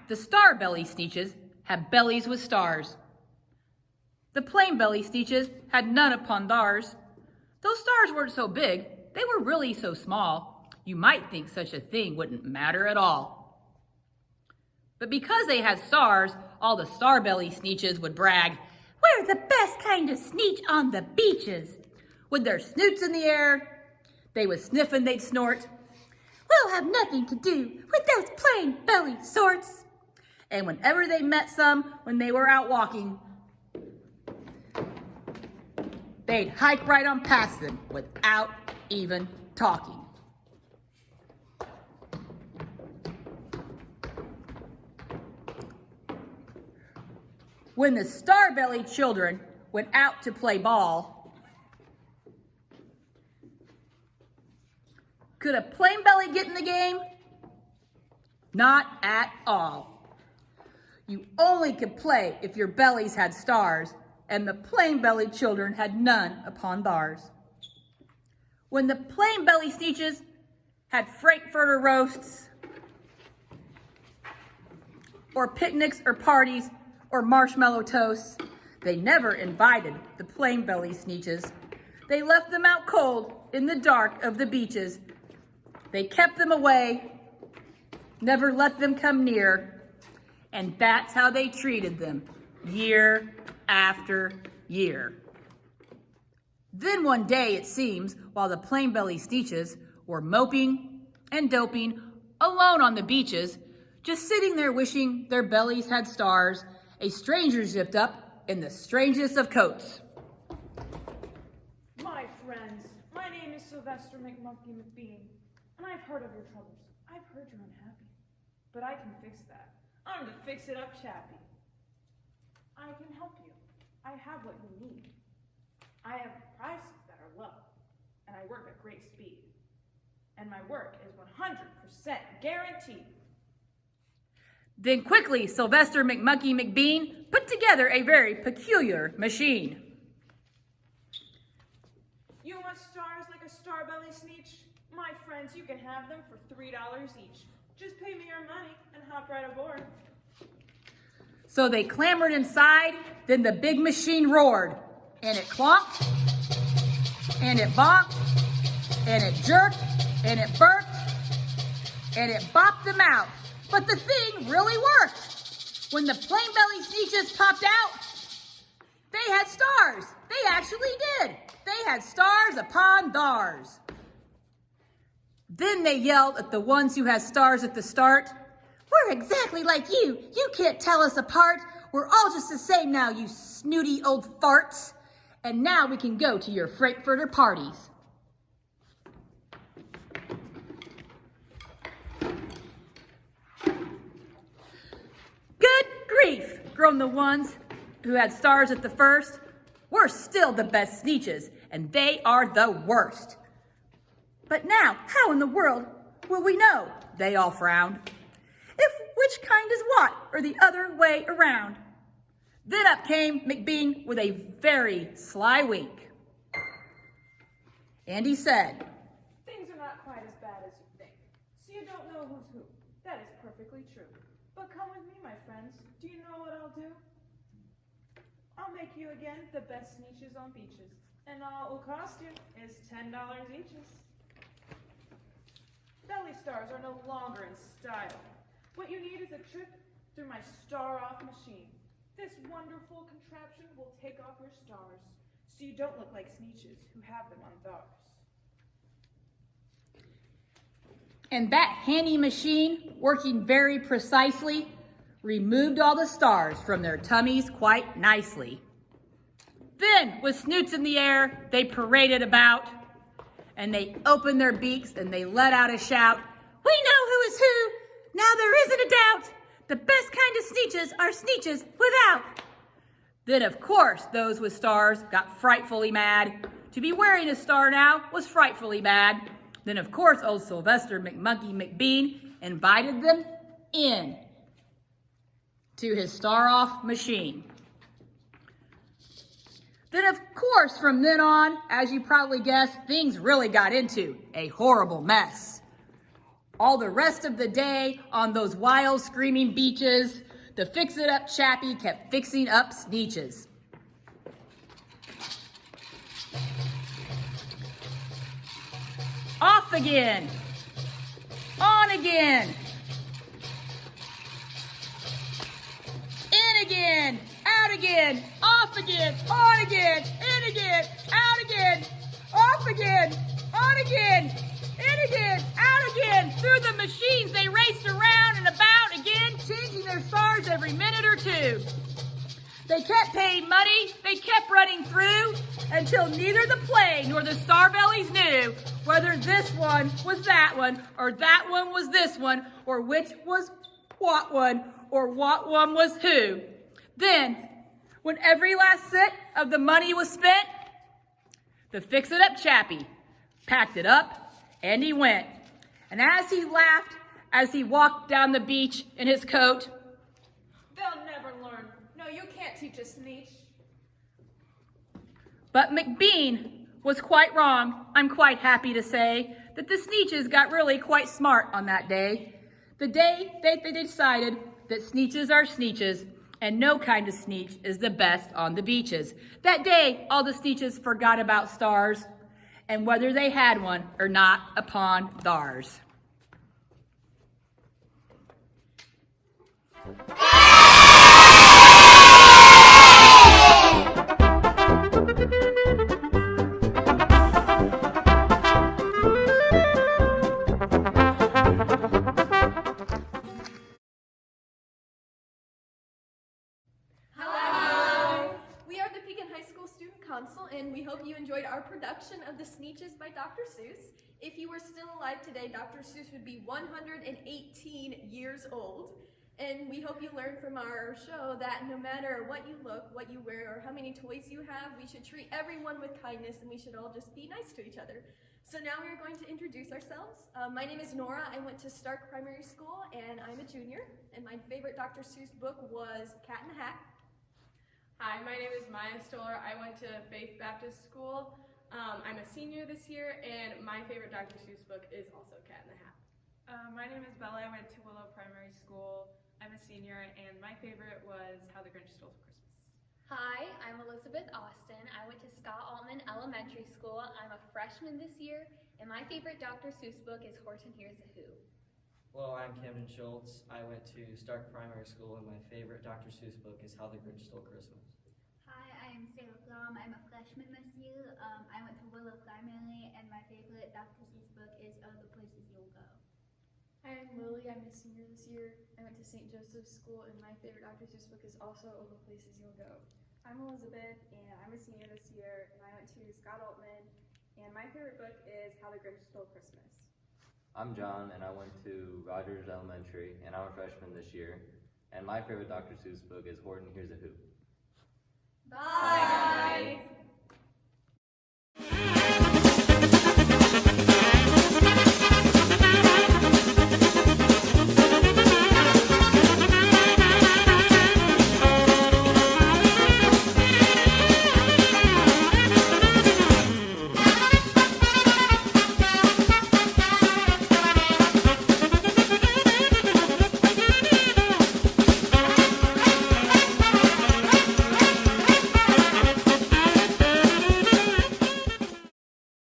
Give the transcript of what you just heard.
the star belly Sneetches had bellies with stars. The plain belly Sneetches had none upon theirs. Those stars weren't so big, they were really so small, you might think such a thing wouldn't matter at all. But because they had stars, all the star belly Sneetches would brag, "We're the best kind of Sneetch on the beaches." With their snoots in the air, they would sniff and they'd snort. "We'll have nothing to do with those plain belly sorts." And whenever they met some when they were out walking, they'd hike right on past them without even talking. When the star-bellied children went out to play ball, could a plain belly get in the game? Not at all. You only could play if your bellies had stars, and the plain-bellied children had none upon theirs. When the plain-belly Sneetches had Frankfurter roasts, or picnics or parties, or marshmallow toasts, they never invited the plain-belly Sneetches. They left them out cold in the dark of the beaches. They kept them away, never let them come near, and that's how they treated them year after year. Then one day, it seems, while the plain-belly Sneetches were moping and doping alone on the beaches, just sitting there wishing their bellies had stars, a stranger zipped up in the strangest of coats. My friends, my name is Sylvester McMonkey McBean, and I've heard of your troubles. I've heard you're unhappy, but I can fix that. I'm the fix-it-up chappy. I can help you. I have what you need. I have prices that are low, and I work at great speed. And my work is 100% guaranteed. Then quickly, Sylvester McMonkey McBean put together a very peculiar machine. You want stars like a star-belly Sneetch? My friends, you can have them for $3 each. Just pay me your money and hop right aboard. So they clambered inside, then the big machine roared, and it clonked, and it bonked, and it jerked, and it burped, and it bopped them out. But the thing really worked. When the plain-belly Sneetches popped out, they had stars. They actually did. They had stars upon theirs. Then they yelled at the ones who had stars at the start, "We're exactly like you. You can't tell us apart. We're all just the same now, you snooty old farts. And now we can go to your Frankfurter parties." "Good grief," groaned the ones who had stars at the first. "We're still the best Sneetches, and they are the worst." "But now, how in the world will we know?" they all frowned. "If which kind is what, or the other way around?" Then up came McBean with a very sly wink. And he said, "Things are not quite as bad as you think. So you don't know who's who. That is perfectly true. But come with me, my friends. Do you know what I'll do? I'll make you again the best Sneetches on beaches. And all it will cost you is $10 each. Belly stars are no longer in style. What you need is a trip through my star-off machine. This wonderful contraption will take off your stars, so you don't look like Sneetches who have them on theirs." and that handy machine, working very precisely, removed all the stars from their tummies quite nicely. Then, with snoots in the air, they paraded about, and they opened their beaks and they let out a shout, "We know who is who! Now there isn't a doubt! The best kind of Sneetches are Sneetches without!" Then, of course, those with stars got frightfully mad. To be wearing a star now was frightfully bad. Then, of course, old Sylvester McMonkey McBean invited them in to his star-off machine. Then, of course, from then on, as you probably guessed, things really got into a horrible mess. All the rest of the day on those wild screaming beaches, the fix-it-up chappie kept fixing up Sneetches. Off again, on again, in again, out again, off again, on again, in again, out again, off again, on again, in again, out again. Through the machines they raced around and about again, changing their stars every minute or two. They kept paying money, they kept running through, until neither the play nor the Starbellies knew whether this one was that one, or that one was this one, or which was what one, or what one was who. Then, when every last cent of the money was spent, the fix-it-up chappie packed it up and he went. And as he laughed, as he walked down the beach in his coat, They'll never learn. No, you can't teach a Sneetch. but McBean was quite wrong. I'm quite happy to say that the Sneetches got really quite smart on that day. The day that they decided that Sneetches are Sneetches and no kind of Sneetch is the best on the beaches. That day, all the Sneetches forgot about stars and whether they had one or not upon theirs. Council, and we hope you enjoyed our production of The Sneetches by Dr. Seuss. If you were still alive today, Dr. Seuss would be 118 years old. And we hope you learned from our show that no matter what you look, what you wear, or how many toys you have, we should treat everyone with kindness and we should all just be nice to each other. So now we're going to introduce ourselves. My name is Nora. I went to Stark Primary School and I'm a junior. And my favorite Dr. Seuss book was Cat in the Hat. Hi, my name is Maya Stoller. I went to Faith Baptist School. I'm a senior this year, and my favorite Dr. Seuss book is also Cat in the Hat. My name is Bella. I went to Willow Primary School. I'm a senior, and my favorite was How the Grinch Stole Christmas. Hi, I'm Elizabeth Austin. I went to Scott Altman Elementary School. I'm a freshman this year, and my favorite Dr. Seuss book is Horton Hears a Who. Hello, I'm Camden Schultz. I went to Stark Primary School, and my favorite Dr. Seuss book is How the Grinch Stole Christmas. Hi, I am Sarah Flom. I'm a freshman this year. I went to Willow Primary, and my favorite Dr. Seuss book is Oh, the Places You'll Go. Hi, I'm Lily. I'm a senior this year. I went to St. Joseph's School, and my favorite Dr. Seuss book is also Oh, the Places You'll Go. I'm Elizabeth, and I'm a senior this year, and I went to Scott Altman, and my favorite book is How the Grinch Stole Christmas. I'm John, and I went to Rogers Elementary, and I'm a freshman this year. And my favorite Dr. Seuss book is Horton Hears a Who. Bye, guys!